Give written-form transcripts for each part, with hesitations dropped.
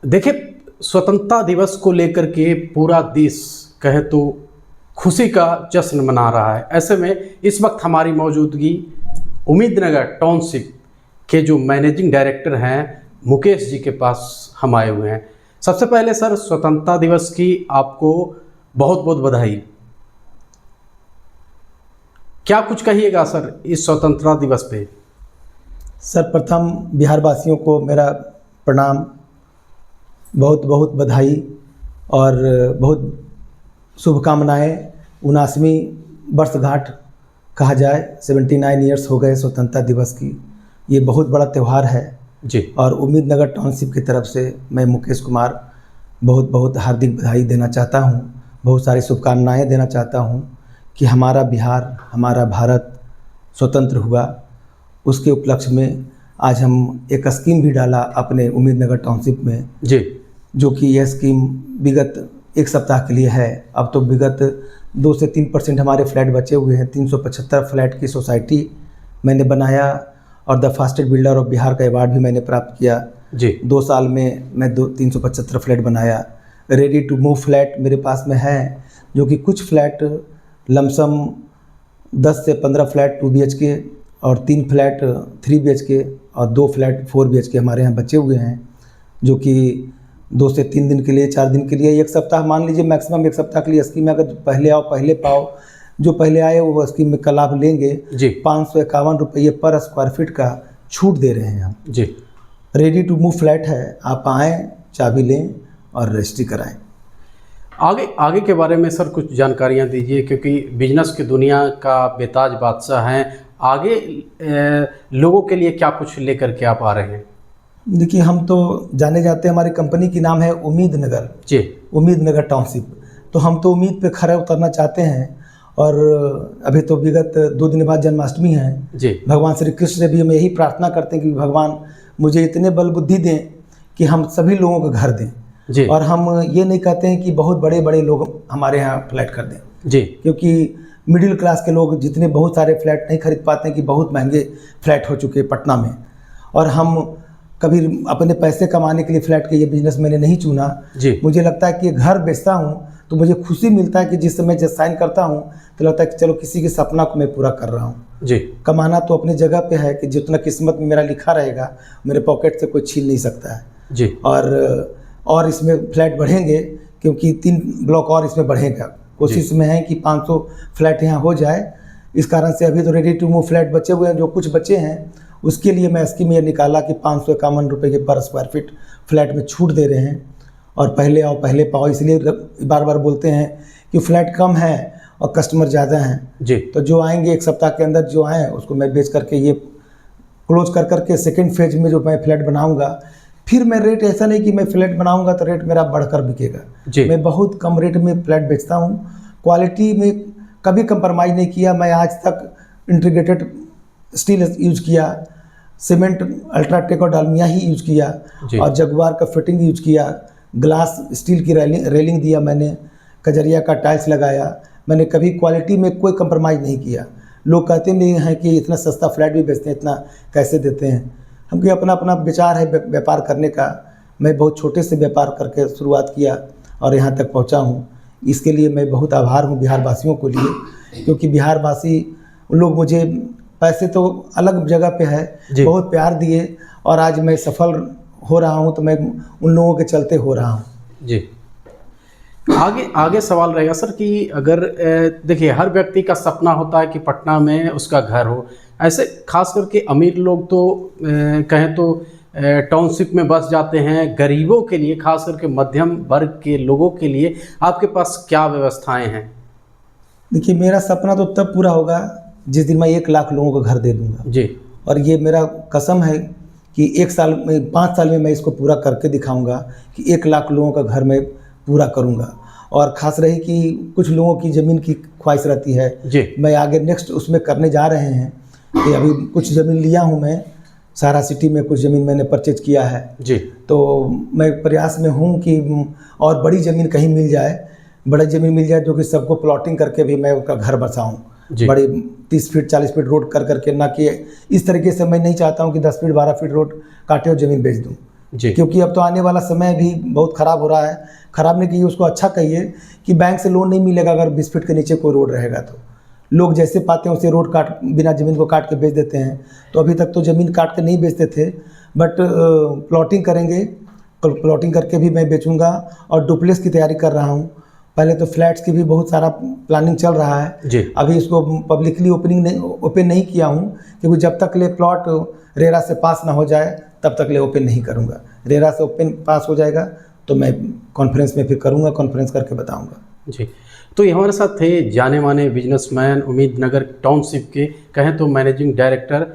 देखिए, स्वतंत्रता दिवस को लेकर के पूरा देश कहे तो खुशी का जश्न मना रहा है। ऐसे में इस वक्त हमारी मौजूदगी उम्मीदनगर टाउनशिप के जो मैनेजिंग डायरेक्टर हैं मुकेश जी के पास हम आए हुए हैं। सबसे पहले सर, स्वतंत्रता दिवस की आपको बहुत बहुत बधाई। क्या कुछ कहिएगा सर इस स्वतंत्रता दिवस पे? सर, प्रथम बिहार वासियों को मेरा प्रणाम, बहुत बहुत बधाई और बहुत शुभकामनाएं। 79वीं वर्षगांठ कहा जाए, 79 ईयर्स हो गए स्वतंत्रता दिवस की। ये बहुत बड़ा त्यौहार है जी। और उम्मीदनगर टाउनशिप की तरफ से मैं मुकेश कुमार बहुत बहुत हार्दिक बधाई देना चाहता हूँ, बहुत सारी शुभकामनाएं देना चाहता हूँ कि हमारा बिहार, हमारा भारत स्वतंत्र हुआ। उसके उपलक्ष्य में आज हम एक स्कीम भी डाला अपने उम्मीदनगर टाउनशिप में जी, जो कि यह स्कीम विगत एक सप्ताह के लिए है। अब तो विगत 2 से 3% हमारे फ्लैट बचे हुए हैं। 375 फ्लैट की सोसाइटी मैंने बनाया और the fastest builder of Bihar का अवार्ड भी मैंने प्राप्त किया जी। 2 साल में। मैं 375 फ्लैट बनाया। रेडी टू मूव फ्लैट मेरे पास में है, जो कि कुछ फ्लैट लमसम 10 से 15 फ्लैट 2 BHK और 3 फ्लैट 3 BHK और 2 फ्लैट 4 BHK हमारे यहाँ बचे हुए हैं, जो कि 2 से 3 दिन के लिए, 4 दिन के लिए, एक सप्ताह मान लीजिए, मैक्सिमम एक सप्ताह के लिए स्कीम में। अगर पहले आओ पहले पाओ, जो पहले आए वो स्कीम में का लाभ लेंगे। जी। 551 रुपये पर स्क्वायर फीट का छूट दे रहे हैं हम। जी। रेडी टू मूव फ्लैट है, आप आएँ, चाबी लें और रजिस्ट्री कराएं। आगे के बारे में सर कुछ जानकारियां दीजिए, क्योंकि बिजनेस की दुनिया का बेताज बादशाह हैं। आगे लोगों के लिए क्या कुछ लेकर के आप आ रहे हैं? देखिए, हम तो जाने जाते हैं, हमारी कंपनी की नाम है उम्मीदनगर। जी। उम्मीदनगर टाउनशिप। तो हम तो उम्मीद पे खरा उतरना चाहते हैं। और अभी तो विगत 2 दिन बाद जन्माष्टमी है जी। भगवान श्री कृष्ण से भी हम यही प्रार्थना करते हैं कि भगवान मुझे इतने बल बुद्धि दें कि हम सभी लोगों को घर दें जी। और हम ये नहीं कहते हैं कि बहुत बड़े बड़े लोग हमारे यहाँ फ्लैट कर दें जी। क्योंकि मिडिल क्लास के लोग जितने बहुत सारे फ्लैट नहीं खरीद पाते हैं, कि बहुत महंगे फ्लैट हो चुके हैं पटना में। और हम कभी अपने पैसे कमाने के लिए फ्लैट के ये बिज़नेस मैंने नहीं चुना जी। मुझे लगता है कि घर बेचता हूँ तो मुझे खुशी मिलता है कि जिस समय जब साइन करता हूँ तो लगता है कि चलो किसी के सपना को मैं पूरा कर रहा हूँ। जी। कमाना तो अपनी जगह पे है कि जितना किस्मत में मेरा लिखा रहेगा मेरे पॉकेट से कोई छीन नहीं सकता है। जी। और इसमें फ्लैट बढ़ेंगे क्योंकि 3 ब्लॉक और इसमें बढ़ेगा। कोशिश में है कि 500 फ्लैट यहाँ हो जाए। इस कारण से अभी तो रेडी टू मूव फ्लैट बचे हुए हैं, जो कुछ बचे हैं उसके लिए मैं स्कीम ये निकाला कि 551 रुपये के पर स्क्वायर फीट फ्लैट में छूट दे रहे हैं। और पहले आओ पहले पाओ, इसलिए बार बार बोलते हैं कि फ्लैट कम है और कस्टमर ज़्यादा हैं। जी। तो जो आएंगे एक सप्ताह के अंदर जो आएँ उसको मैं बेच करके ये क्लोज कर करके सेकेंड फेज में जो मैं फ्लैट बनाऊँगा, फिर मैं रेट ऐसा नहीं कि मैं फ्लैट बनाऊँगा तो रेट मेरा बढ़कर बिकेगा। जी। मैं बहुत कम रेट में फ्लैट बेचता हूँ। क्वालिटी में कभी कंप्रोमाइज़ नहीं किया। मैं आज तक इंटीग्रेटेड स्टील यूज किया, सीमेंट अल्ट्राटेक और डालमिया ही यूज किया और जगुआर का फिटिंग यूज किया। ग्लास स्टील की रेलिंग दिया मैंने, कजरिया का टाइल्स लगाया। मैंने कभी क्वालिटी में कोई कंप्रोमाइज़ नहीं किया। लोग कहते नहीं हैं कि इतना सस्ता फ्लैट भी बेचते हैं, इतना कैसे देते हैं। हमको अपना अपना विचार है व्यापार करने का। मैं बहुत छोटे से व्यापार करके शुरुआत किया और यहाँ तक पहुँचा हूँ। इसके लिए मैं बहुत आभार हूँ बिहार वासियों को लिए, क्योंकि बिहार वासी लोग मुझे पैसे तो अलग जगह पे है, बहुत प्यार दिए और आज मैं सफल हो रहा हूँ। तो मैं उन लोगों के चलते हो रहा हूँ। जी। आगे सवाल रहेगा सर कि अगर देखिए, हर व्यक्ति का सपना होता है कि पटना में उसका घर हो। ऐसे खास करके अमीर लोग तो कहें तो टाउनशिप में बस जाते हैं। गरीबों के लिए, खास करके मध्यम वर्ग के लोगों के लिए आपके पास क्या व्यवस्थाएं हैं? देखिए, मेरा सपना तो तब पूरा होगा जिस दिन मैं 1 लाख लोगों को घर दे दूंगा। जी। और ये मेरा कसम है कि 1 साल में 5 साल में मैं इसको पूरा करके दिखाऊंगा कि 1 लाख लोगों का घर मैं पूरा करूंगा। और ख़ास रही कि कुछ लोगों की ज़मीन की ख्वाहिश रहती है जी। मैं आगे नेक्स्ट उसमें करने जा रहे हैं कि अभी कुछ ज़मीन लिया हूं मैं, सारा सिटी में कुछ ज़मीन मैंने परचेज किया है। जी। तो मैं प्रयास में हूं कि और बड़ी ज़मीन कहीं मिल जाए, बड़ी ज़मीन मिल जाए जो कि सबको प्लॉटिंग करके भी मैं उनका घर बसाऊँ। बड़ी 30 फीट 40 फीट रोड कर करके, ना कि इस तरीके से मैं नहीं चाहता हूँ कि 10 फीट 12 फीट रोड काटे और ज़मीन बेच दूँ। जी। क्योंकि अब तो आने वाला समय भी बहुत ख़राब हो रहा है। ख़राब नहीं कहिए, उसको अच्छा कहिए कि बैंक से लोन नहीं मिलेगा अगर 20 फीट के नीचे कोई रोड रहेगा तो। लोग जैसे पाते हैं उसे रोड काट, बिना ज़मीन को काट के बेच देते हैं। तो अभी तक तो ज़मीन काट के नहीं बेचते थे, बट प्लॉटिंग करेंगे, प्लॉटिंग करके भी मैं बेचूंगा। और डुप्लेक्स की तैयारी कर रहा हूँ। पहले तो फ्लैट्स की भी बहुत सारा प्लानिंग चल रहा है जी। अभी इसको पब्लिकली ओपन नहीं किया हूँ, क्योंकि जब तक ले प्लॉट रेरा से पास ना हो जाए तब तक ले ओपन नहीं करूँगा। रेरा से ओपन पास हो जाएगा तो मैं कॉन्फ्रेंस में फिर करूँगा, कॉन्फ्रेंस करके बताऊँगा। जी। तो ये हमारे साथ थे जाने माने बिजनेसमैन उम्मीदनगर टाउनशिप के कहें तो मैनेजिंग डायरेक्टर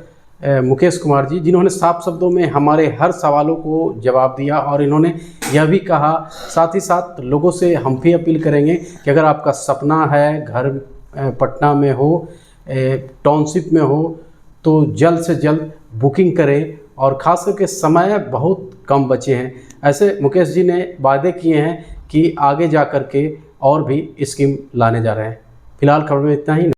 मुकेश कुमार जी, जिन्होंने साफ शब्दों में हमारे हर सवालों को जवाब दिया। और इन्होंने यह भी कहा, साथ ही साथ लोगों से हम भी अपील करेंगे कि अगर आपका सपना है घर पटना में हो, टाउनशिप में हो, तो जल्द से जल्द बुकिंग करें। और ख़ास करके समय बहुत कम बचे हैं। ऐसे मुकेश जी ने वादे किए हैं कि आगे जा कर के और भी स्कीम लाने जा रहे हैं। फिलहाल खबर में इतना ही।